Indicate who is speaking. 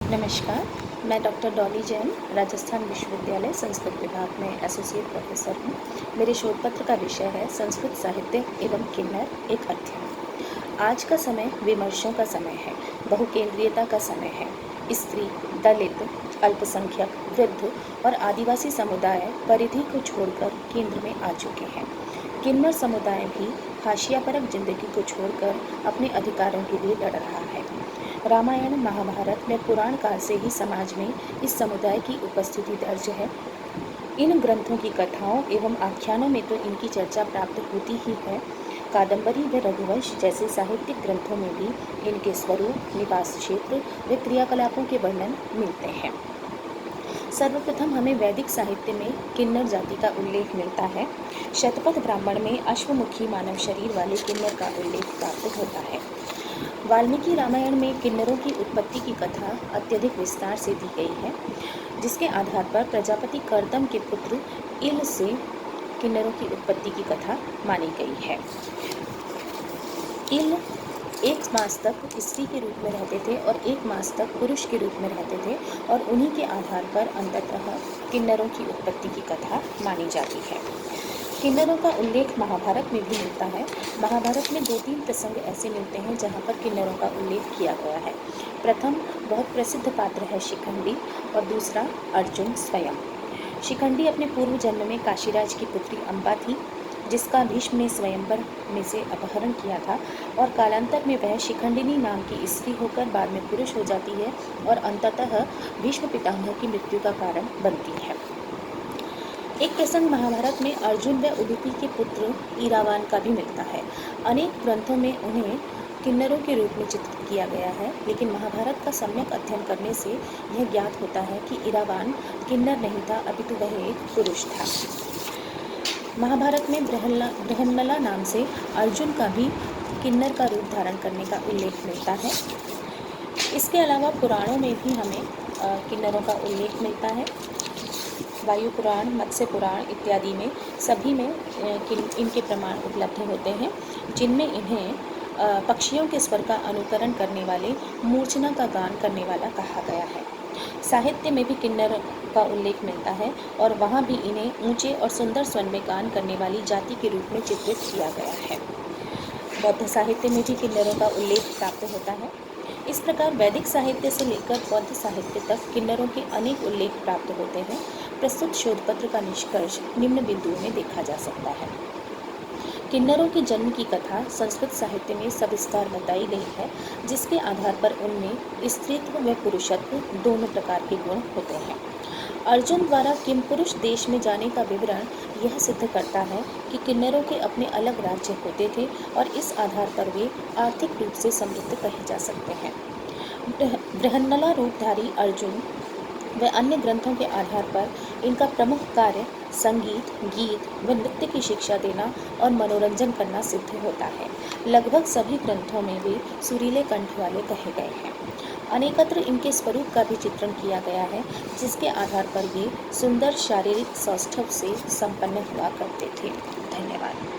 Speaker 1: नमस्कार, मैं डॉक्टर डॉली जैन, राजस्थान विश्वविद्यालय संस्कृत विभाग में एसोसिएट प्रोफेसर हूँ। मेरे शोध पत्र का विषय है संस्कृत साहित्य एवं किन्नर एक अध्ययन। आज का समय विमर्शों का समय है, बहुकेंद्रीयता का समय है। स्त्री, दलित, अल्पसंख्यक, वृद्ध और आदिवासी समुदाय परिधि को छोड़कर केंद्र में आ चुके हैं। किन्नर समुदाय भी हाशियापरक जिंदगी को छोड़कर अपने अधिकारों के लिए लड़ रहा है। रामायण, महाभारत व पुराण काल से ही समाज में इस समुदाय की उपस्थिति दर्ज है। इन ग्रंथों की कथाओं एवं आख्यानों में तो इनकी चर्चा प्राप्त होती ही है। कादंबरी व रघुवंश जैसे साहित्यिक ग्रंथों में भी इनके स्वरूप, निवास क्षेत्र व क्रियाकलापों के वर्णन मिलते हैं। सर्वप्रथम हमें वैदिक साहित्य में किन्नर जाति का उल्लेख मिलता है। शतपथ ब्राह्मण में अश्वमुखी मानव शरीर वाले किन्नर का उल्लेख प्राप्त होता है। वाल्मीकि रामायण में किन्नरों की उत्पत्ति की कथा अत्यधिक विस्तार से दी गई है, जिसके आधार पर प्रजापति कर्दम के पुत्र इल से किन्नरों की उत्पत्ति की कथा मानी गई है। इल 1 मास तक स्त्री के रूप में रहते थे और 1 मास तक पुरुष के रूप में रहते थे और उन्हीं के आधार पर अंततः किन्नरों की उत्पत्ति की कथा मानी जाती है। किन्नरों का उल्लेख महाभारत में भी मिलता है। महाभारत में 2-3 प्रसंग ऐसे मिलते हैं जहाँ पर किन्नरों का उल्लेख किया गया है। प्रथम बहुत प्रसिद्ध पात्र है शिखंडी और दूसरा अर्जुन स्वयं। शिखंडी अपने पूर्व जन्म में काशीराज की पुत्री अम्बा थी, जिसका भीष्म ने स्वयंवर में से अपहरण किया था और कालांतर में वह शिखंडिनी नाम की स्त्री होकर बाद में पुरुष हो जाती है और अंततः भीष्म पितामह की मृत्यु का कारण बनती है। एक प्रसंग महाभारत में अर्जुन व उलूपी के पुत्र ईरावान का भी मिलता है। अनेक ग्रंथों में उन्हें किन्नरों के रूप में चित्रित किया गया है, लेकिन महाभारत का सम्यक अध्ययन करने से यह ज्ञात होता है कि ईरावान किन्नर नहीं था, अपितु वह एक पुरुष था। महाभारत में बृहन्नला नाम से अर्जुन का भी किन्नर का रूप धारण करने का उल्लेख मिलता है। इसके अलावा पुराणों में भी हमें किन्नरों का उल्लेख मिलता है। वायु पुराण, मत्स्य पुराण इत्यादि में सभी में इनके प्रमाण उपलब्ध होते हैं, जिनमें इन्हें पक्षियों के स्वर का अनुकरण करने वाले, मूर्छना का गान करने वाला कहा गया है। साहित्य में भी किन्नर का उल्लेख मिलता है और वहाँ भी इन्हें ऊंचे और सुंदर स्वर में गान करने वाली जाति के रूप में चित्रित किया गया है। बौद्ध साहित्य में भी किन्नरों का उल्लेख प्राप्त होता है। इस प्रकार वैदिक साहित्य से लेकर बौद्ध साहित्य तक किन्नरों के अनेक उल्लेख प्राप्त होते हैं। प्रस्तुत शोध पत्र का निष्कर्ष निम्न बिंदुओं में देखा जा सकता है। किन्नरों के जन्म की कथा संस्कृत साहित्य में सविस्तार बताई गई है, जिसके आधार पर उनमें स्त्रीत्व व पुरुषत्व दोनों प्रकार के गुण होते हैं। अर्जुन द्वारा किमपुरुष देश में जाने का विवरण यह सिद्ध करता है कि किन्नरों के अपने अलग राज्य होते थे और इस आधार पर वे आर्थिक रूप से समृद्ध कहे जा सकते हैं। बृहन्नला रूपधारी अर्जुन व अन्य ग्रंथों के आधार पर इनका प्रमुख कार्य संगीत, गीत व नृत्य की शिक्षा देना और मनोरंजन करना सिद्ध होता है। लगभग सभी ग्रंथों में वे सुरीले कंठ वाले कहे गए हैं। अनेकत्र इनके स्वरूप का भी चित्रण किया गया है, जिसके आधार पर ये सुंदर शारीरिक सौष्ठव से संपन्न हुआ करते थे। धन्यवाद।